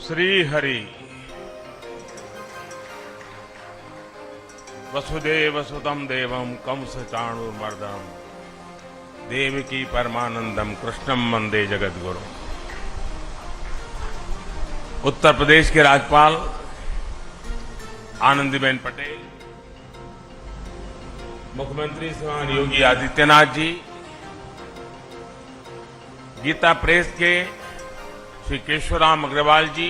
श्री हरि वसुदेव सुतम देवम कंस चाणूरमर्दनम देवकी परमानंदम कृष्णम वंदे जगद्गुरु। उत्तर प्रदेश के राज्यपाल आनंदीबेन पटेल, मुख्यमंत्री श्रीमान योगी आदित्यनाथ जी, गीता प्रेस के श्री केशवराम अग्रवाल जी,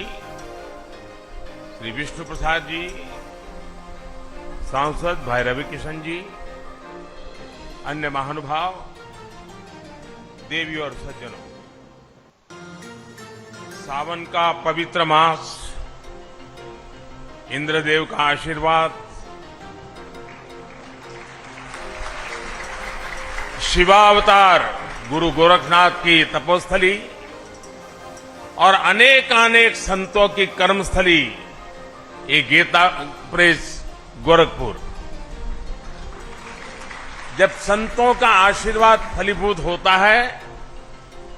श्री विष्णु प्रसाद जी, सांसद भाई रवि किशन जी, अन्य महानुभाव, देवी और सज्जनों, सावन का पवित्र मास, इंद्रदेव का आशीर्वाद, शिवावतार गुरु गोरखनाथ की तपोस्थली और अनेकानेक संतों की कर्मस्थली ये गीता प्रेस गोरखपुर। जब संतों का आशीर्वाद फलीभूत होता है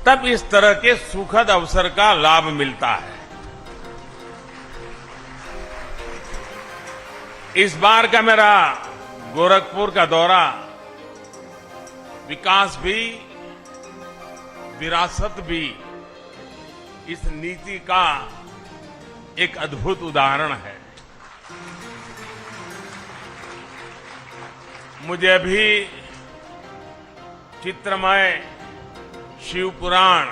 तब इस तरह के सुखद अवसर का लाभ मिलता है। इस बार का मेरा गोरखपुर का दौरा विकास भी, विरासत भी, इस नीति का एक अद्भुत उदाहरण है। मुझे अभी चित्रमय शिव पुराण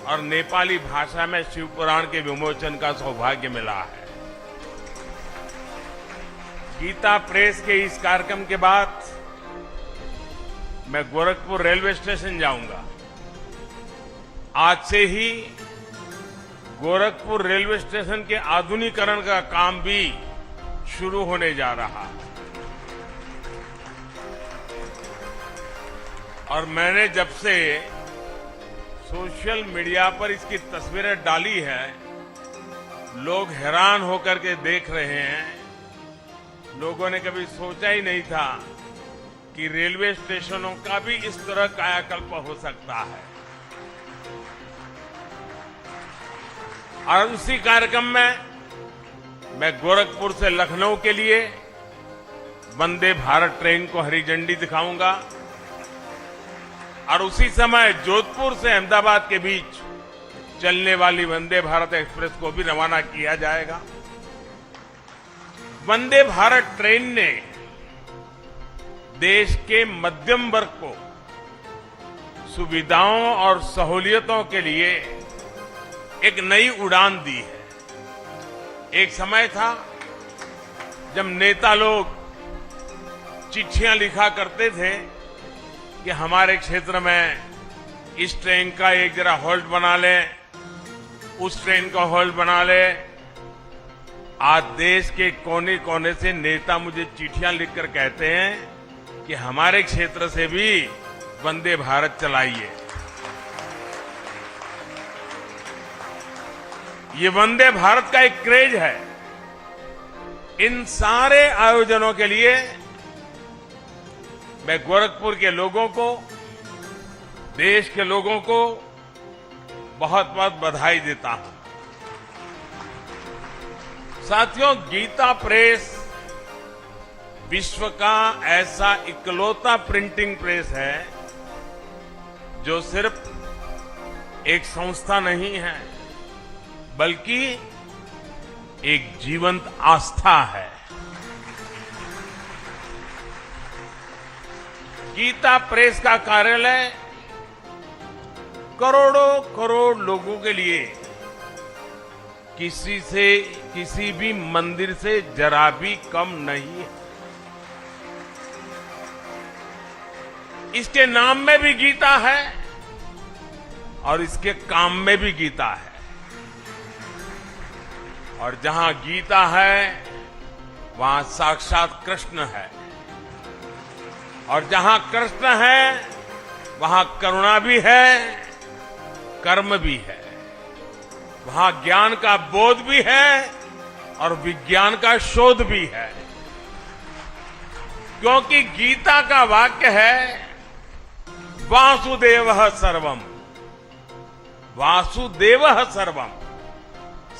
और नेपाली भाषा में शिव पुराण के विमोचन का सौभाग्य मिला है। गीता प्रेस के इस कार्यक्रम के बाद मैं गोरखपुर रेलवे स्टेशन जाऊंगा। आज से ही गोरखपुर रेलवे स्टेशन के आधुनिकीकरण का काम भी शुरू होने जा रहा है। और मैंने जब से सोशल मीडिया पर इसकी तस्वीरें डाली है, लोग हैरान होकर के देख रहे हैं। लोगों ने कभी सोचा ही नहीं था कि रेलवे स्टेशनों का भी इस तरह कायाकल्प हो सकता है। और उसी कार्यक्रम में मैं गोरखपुर से लखनऊ के लिए वंदे भारत ट्रेन को हरी झंडी दिखाऊंगा और उसी समय जोधपुर से अहमदाबाद के बीच चलने वाली वंदे भारत एक्सप्रेस को भी रवाना किया जाएगा। वंदे भारत ट्रेन ने देश के मध्यम वर्ग को सुविधाओं और सहूलियतों के लिए एक नई उड़ान दी है। एक समय था जब नेता लोग चिट्ठियां लिखा करते थे कि हमारे क्षेत्र में इस ट्रेन का एक जरा होल्ड बना ले, उस ट्रेन का होल्ड बना ले। आज देश के कोने कोने से नेता मुझे चिट्ठियां लिखकर कहते हैं कि हमारे क्षेत्र से भी वंदे भारत चलाइए। ये वंदे भारत का एक क्रेज है। इन सारे आयोजनों के लिए मैं गोरखपुर के लोगों को, देश के लोगों को बहुत बहुत बधाई देता हूं। साथियों, गीता प्रेस विश्व का ऐसा इकलौता प्रिंटिंग प्रेस है जो सिर्फ एक संस्था नहीं है बल्कि एक जीवंत आस्था है। गीता प्रेस का कार्यालय करोड़ों करोड़ लोगों के लिए किसी भी मंदिर से जरा भी कम नहीं है। इसके नाम में भी गीता है और इसके काम में भी गीता है। और जहां गीता है वहां साक्षात कृष्ण है, और जहां कृष्ण है वहां करुणा भी है, कर्म भी है, वहां ज्ञान का बोध भी है और विज्ञान का शोध भी है। क्योंकि गीता का वाक्य है वासुदेवः सर्वम्, वासुदेवः सर्वम्।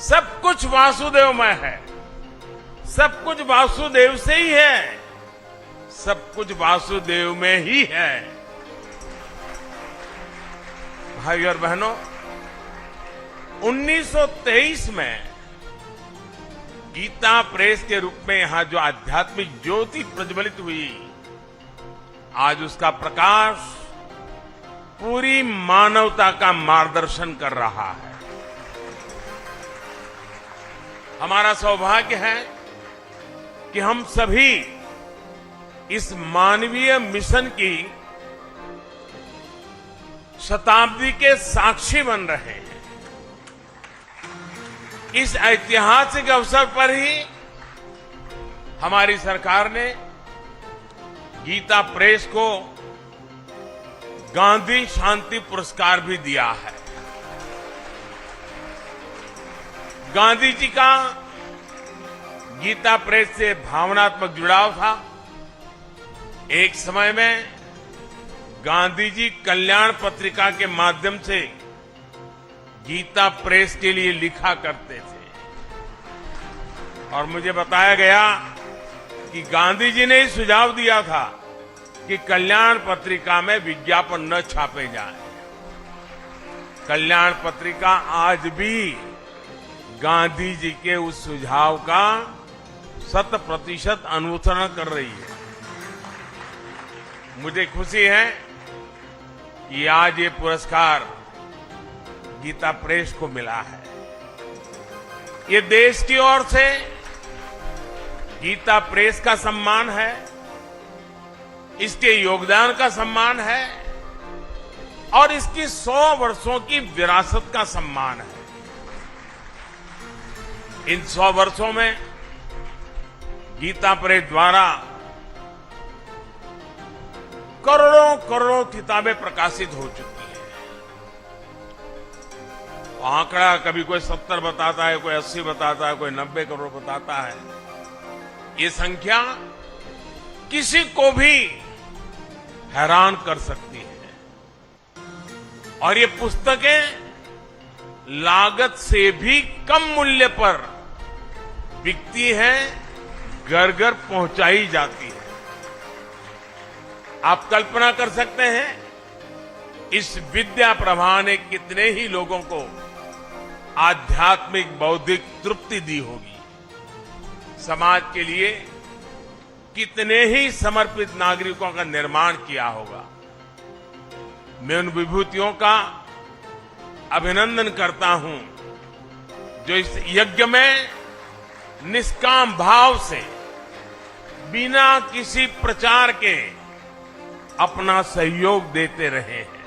सब कुछ वासुदेवमय है, सब कुछ वासुदेव से ही है, सब कुछ वासुदेव में ही है। भाई और बहनों, 1923 में गीता प्रेस के रूप में यहां जो आध्यात्मिक ज्योति प्रज्वलित हुई, आज उसका प्रकाश पूरी मानवता का मार्गदर्शन कर रहा है। हमारा सौभाग्य है कि हम सभी इस मानवीय मिशन की शताब्दी के साक्षी बन रहे हैं। इस ऐतिहासिक अवसर पर ही हमारी सरकार ने गीता प्रेस को गांधी शांति पुरस्कार भी दिया है। गांधी जी का गीता प्रेस से भावनात्मक जुड़ाव था। एक समय में गांधी जी कल्याण पत्रिका के माध्यम से गीता प्रेस के लिए लिखा करते थे और मुझे बताया गया कि गांधी जी ने ही सुझाव दिया था कि कल्याण पत्रिका में विज्ञापन न छापे जाएं। कल्याण पत्रिका आज भी गांधी जी के उस सुझाव का 100% अनुसरण कर रही है। मुझे खुशी है कि आज ये पुरस्कार गीता प्रेस को मिला है। ये देश की ओर से गीता प्रेस का सम्मान है, इसके योगदान का सम्मान है और इसकी 100 वर्षों की विरासत का सम्मान है। इन 100 वर्षों में गीता प्रेस द्वारा करोड़ों करोड़ों किताबें प्रकाशित हो चुकी हैं। आंकड़ा कभी कोई 70 बताता है, कोई 80 बताता है, कोई 90 करोड़ बताता है। ये संख्या किसी को भी हैरान कर सकती है और ये पुस्तकें लागत से भी कम मूल्य पर बिकती हैं, घर घर पहुंचाई जाती है। आप कल्पना कर सकते हैं इस विद्या प्रवाह ने कितने ही लोगों को आध्यात्मिक बौद्धिक तृप्ति दी होगी, समाज के लिए कितने ही समर्पित नागरिकों का निर्माण किया होगा। मैं उन विभूतियों का अभिनंदन करता हूं जो इस यज्ञ में निष्काम भाव से बिना किसी प्रचार के अपना सहयोग देते रहे हैं।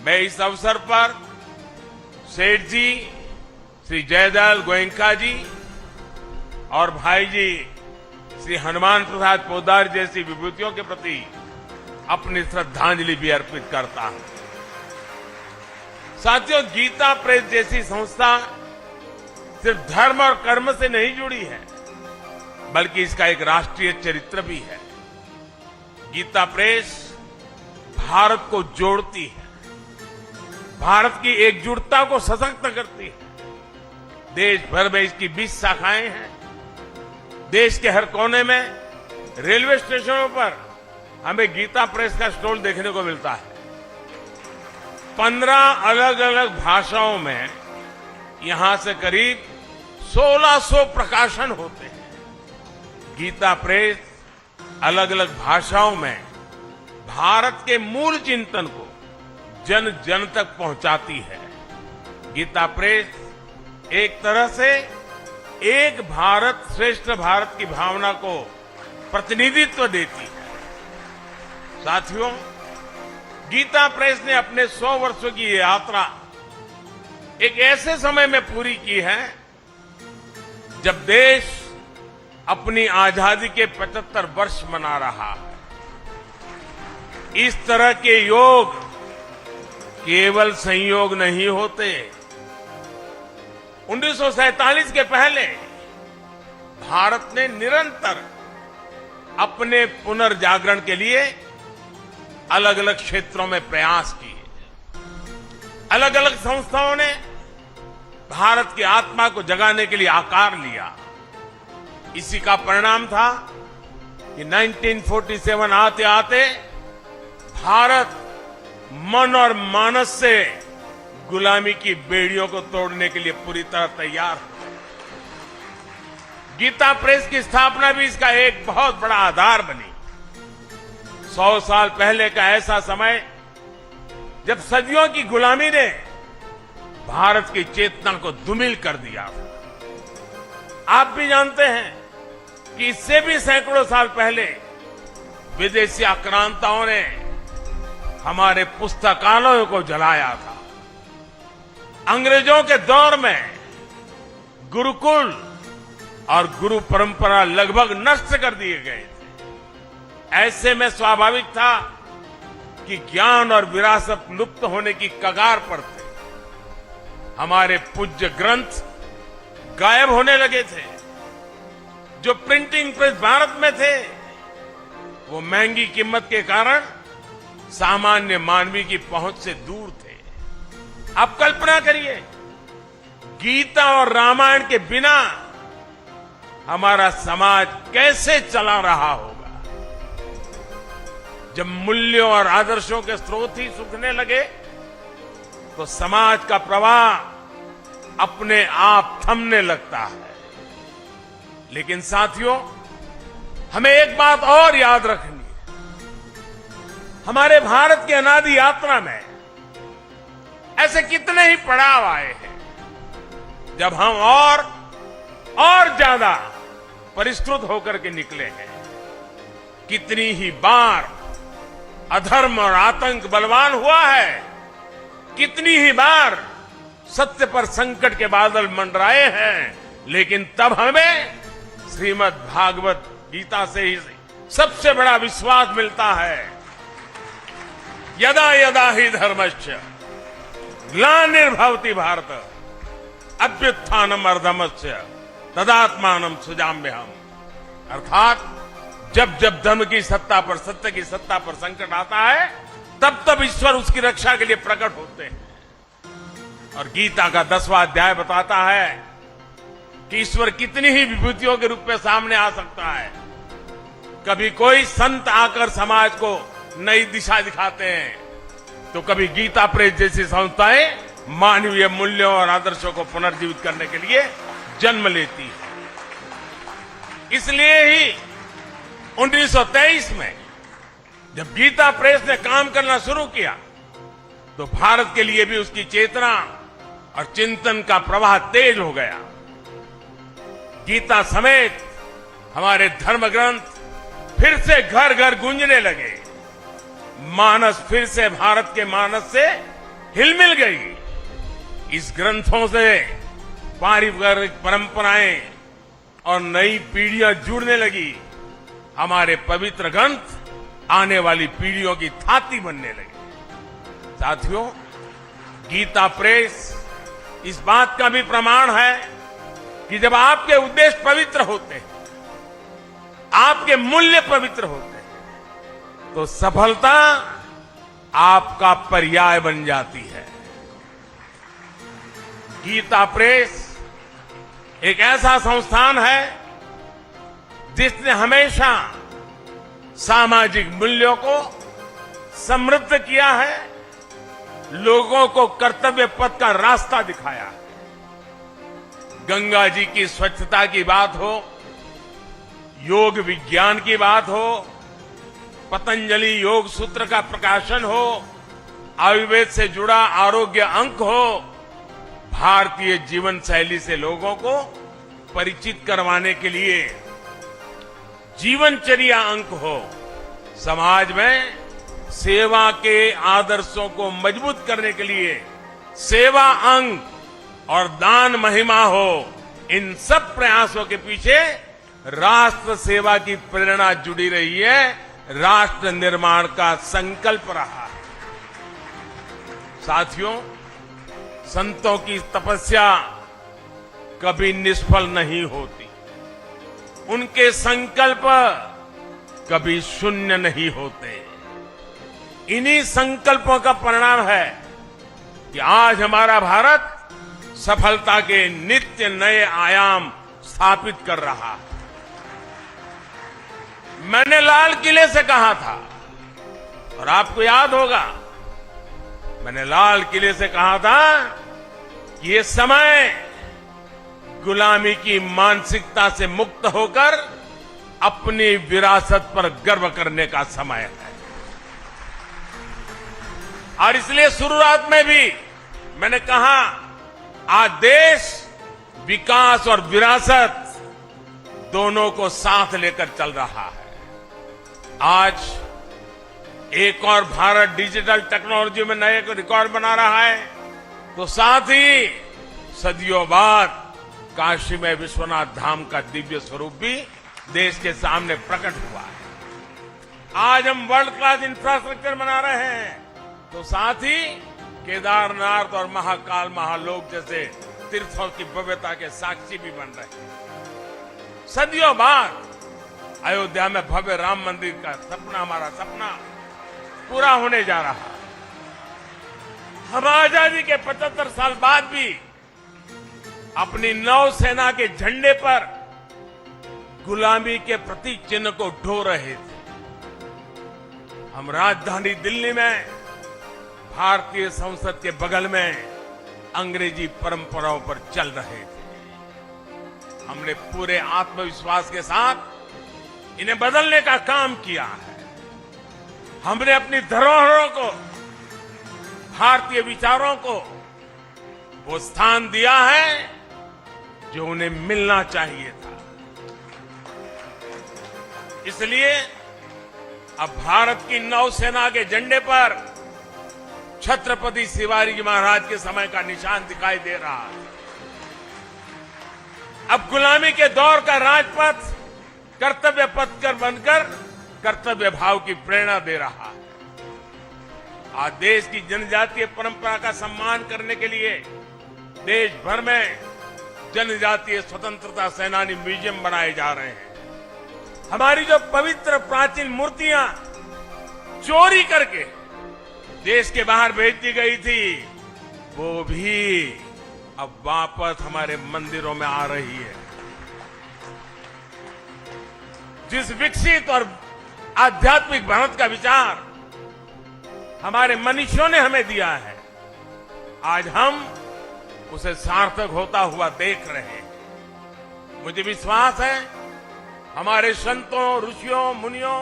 मैं इस अवसर पर सेठ जी, श्री जयदयाल गोयनका जी और भाई जी श्री हनुमान प्रसाद पोद्दार जैसी विभूतियों के प्रति अपनी श्रद्धांजलि भी अर्पित करता हूं। साथियों, गीता प्रेस जैसी संस्था सिर्फ धर्म और कर्म से नहीं जुड़ी है, बल्कि इसका एक राष्ट्रीय चरित्र भी है। गीता प्रेस भारत को जोड़ती है, भारत की एकजुटता को सशक्त करती है। देश भर में इसकी 20 शाखाएं हैं। देश के हर कोने में रेलवे स्टेशनों पर हमें गीता प्रेस का स्टॉल देखने को मिलता है। 15 अलग अलग भाषाओं में यहां से करीब 1600 प्रकाशन होते हैं। गीता प्रेस अलग अलग भाषाओं में भारत के मूल चिंतन को जन जन तक पहुंचाती है। गीता प्रेस एक तरह से एक भारत श्रेष्ठ भारत की भावना को प्रतिनिधित्व देती है। साथियों, गीता प्रेस ने अपने 100 वर्षों की ये यात्रा एक ऐसे समय में पूरी की है जब देश अपनी आजादी के 75 वर्ष मना रहा है। इस तरह के योग केवल संयोग नहीं होते। 1947 के पहले भारत ने निरंतर अपने पुनर्जागरण के लिए अलग अलग क्षेत्रों में प्रयास किए। अलग अलग संस्थाओं ने भारत की आत्मा को जगाने के लिए आकार लिया। इसी का परिणाम था कि 1947 आते आते भारत मन और मानस से गुलामी की बेड़ियों को तोड़ने के लिए पूरी तरह तैयार है। गीता प्रेस की स्थापना भी इसका एक बहुत बड़ा आधार बनी। 100 साल पहले का ऐसा समय जब सदियों की गुलामी ने भारत की चेतना को धूमिल कर दिया। आप भी जानते हैं कि इससे भी सैकड़ों साल पहले विदेशी आक्रांताओं ने हमारे पुस्तकालयों को जलाया था। अंग्रेजों के दौर में गुरुकुल और गुरु परंपरा लगभग नष्ट कर दिए गए थे। ऐसे में स्वाभाविक था कि ज्ञान और विरासत लुप्त होने की कगार पर थे। हमारे पूज्य ग्रंथ गायब होने लगे थे। जो प्रिंटिंग प्रेस भारत में थे वो महंगी कीमत के कारण सामान्य मानवी की पहुंच से दूर थे। आप कल्पना करिए, गीता और रामायण के बिना हमारा समाज कैसे चला रहा होगा। जब मूल्यों और आदर्शों के स्रोत ही सूखने लगे तो समाज का प्रवाह अपने आप थमने लगता है। लेकिन साथियों, हमें एक बात और याद रखनी है। हमारे भारत की अनादि यात्रा में ऐसे कितने ही पड़ाव आए हैं जब हम और ज्यादा परिष्कृत होकर के निकले हैं। कितनी ही बार अधर्म और आतंक बलवान हुआ है। कितनी ही बार सत्य पर संकट के बादल मंडराए हैं। लेकिन तब हमें श्रीमद् भागवत गीता से ही सबसे बड़ा विश्वास मिलता है। यदा यदा ही धर्मस्य ग्लानिर्भवति भारत अभ्युत्थानम अधर्मस्य तदात्मानं सृजाम्यहम्। अर्थात जब जब धर्म की सत्ता पर, सत्य की सत्ता पर संकट आता है तब तब ईश्वर उसकी रक्षा के लिए प्रकट होते हैं। और गीता का 10वां अध्याय बताता है कि ईश्वर कितनी ही विभूतियों के रूप में सामने आ सकता है। कभी कोई संत आकर समाज को नई दिशा दिखाते हैं तो कभी गीता प्रेस जैसी संस्थाएं मानवीय मूल्यों और आदर्शों को पुनर्जीवित करने के लिए जन्म लेती है। इसलिए ही 1923 में जब गीता प्रेस ने काम करना शुरू किया तो भारत के लिए भी उसकी चेतना और चिंतन का प्रवाह तेज हो गया। गीता समेत हमारे धर्म ग्रंथ फिर से घर घर गूंजने लगे। मानस फिर से भारत के मानस से हिलमिल गई। इस ग्रंथों से पारिवारिक परंपराएं और नई पीढ़ियां जुड़ने लगी। हमारे पवित्र ग्रंथ आने वाली पीढ़ियों की थाती बनने लगे। साथियों, गीता प्रेस इस बात का भी प्रमाण है कि जब आपके उद्देश्य पवित्र होते हैं, आपके मूल्य पवित्र होते हैं, तो सफलता आपका पर्याय बन जाती है। गीता प्रेस एक ऐसा संस्थान है जिसने हमेशा सामाजिक मूल्यों को समृद्ध किया है, लोगों को कर्तव्य पथ का रास्ता दिखाया है। गंगा जी की स्वच्छता की बात हो, योग विज्ञान की बात हो, पतंजलि योग सूत्र का प्रकाशन हो, आयुर्वेद से जुड़ा आरोग्य अंक हो, भारतीय जीवन शैली से लोगों को परिचित करवाने के लिए जीवनचर्या अंक हो, समाज में सेवा के आदर्शों को मजबूत करने के लिए सेवा अंक और दान महिमा हो, इन सब प्रयासों के पीछे राष्ट्र सेवा की प्रेरणा जुड़ी रही है, राष्ट्र निर्माण का संकल्प रहा है। साथियों, संतों की तपस्या कभी निष्फल नहीं होती, उनके संकल्प कभी शून्य नहीं होते। इन्हीं संकल्पों का परिणाम है कि आज हमारा भारत सफलता के नित्य नए आयाम स्थापित कर रहा है। मैंने लाल किले से कहा था, और आपको याद होगा, मैंने लाल किले से कहा था कि ये समय गुलामी की मानसिकता से मुक्त होकर अपनी विरासत पर गर्व करने का समय है। और इसलिए शुरुआत में भी मैंने कहा, आज देश विकास और विरासत दोनों को साथ लेकर चल रहा है। आज एक और भारत डिजिटल टेक्नोलॉजी में नए रिकॉर्ड बना रहा है, तो साथ ही सदियों बाद काशी में विश्वनाथ धाम का दिव्य स्वरूप भी देश के सामने प्रकट हुआ है। आज हम वर्ल्ड क्लास इंफ्रास्ट्रक्चर बना रहे हैं, तो साथ ही केदारनाथ और महाकाल महालोक जैसे तीर्थों की भव्यता के साक्षी भी बन रहे हैं। सदियों बाद अयोध्या में भव्य राम मंदिर का सपना, हमारा सपना पूरा होने जा रहा है। हम आजादी के 75 साल बाद भी अपनी नौसेना के झंडे पर गुलामी के प्रतीक चिन्ह को ढो रहे थे। हम राजधानी दिल्ली में भारतीय संसद के बगल में अंग्रेजी परंपराओं पर चल रहे थे। हमने पूरे आत्मविश्वास के साथ इन्हें बदलने का काम किया है। हमने अपनी धरोहरों को, भारतीय विचारों को वो स्थान दिया है जो उन्हें मिलना चाहिए था। इसलिए अब भारत की नौसेना के झंडे पर छत्रपति शिवाजी महाराज के समय का निशान दिखाई दे रहा है। अब गुलामी के दौर का राजपथ कर्तव्य पथ कर बनकर कर्तव्य भाव की प्रेरणा दे रहा है। आज देश की जनजातीय परंपरा का सम्मान करने के लिए देश भर में जनजातीय स्वतंत्रता सेनानी म्यूजियम बनाए जा रहे हैं। हमारी जो पवित्र प्राचीन मूर्तियां चोरी करके देश के बाहर भेज दी गई थी, वो भी अब वापस हमारे मंदिरों में आ रही है। जिस विकसित और आध्यात्मिक भारत का विचार हमारे मनीषियों ने हमें दिया है, आज हम उसे सार्थक होता हुआ देख रहे हैं। मुझे विश्वास है हमारे संतों, ऋषियों, मुनियों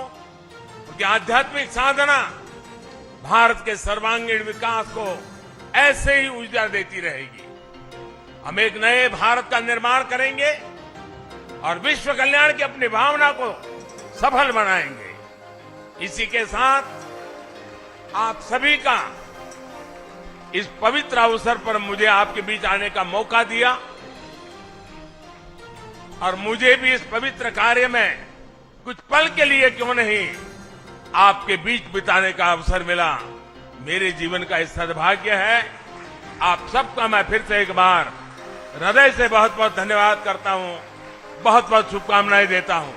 की आध्यात्मिक साधना भारत के सर्वांगीण विकास को ऐसे ही ऊर्जा देती रहेगी। हम एक नए भारत का निर्माण करेंगे और विश्व कल्याण की अपनी भावना को सफल बनाएंगे। इसी के साथ आप सभी का इस पवित्र अवसर पर मुझे आपके बीच आने का मौका दिया और मुझे भी इस पवित्र कार्य में कुछ पल के लिए क्यों नहीं आपके बीच बिताने का अवसर मिला। मेरे जीवन का इस सद्भाग्य है। आप सबका मैं फिर से एक बार हृदय से बहुत बहुत धन्यवाद करता हूं, बहुत बहुत शुभकामनाएं देता हूं।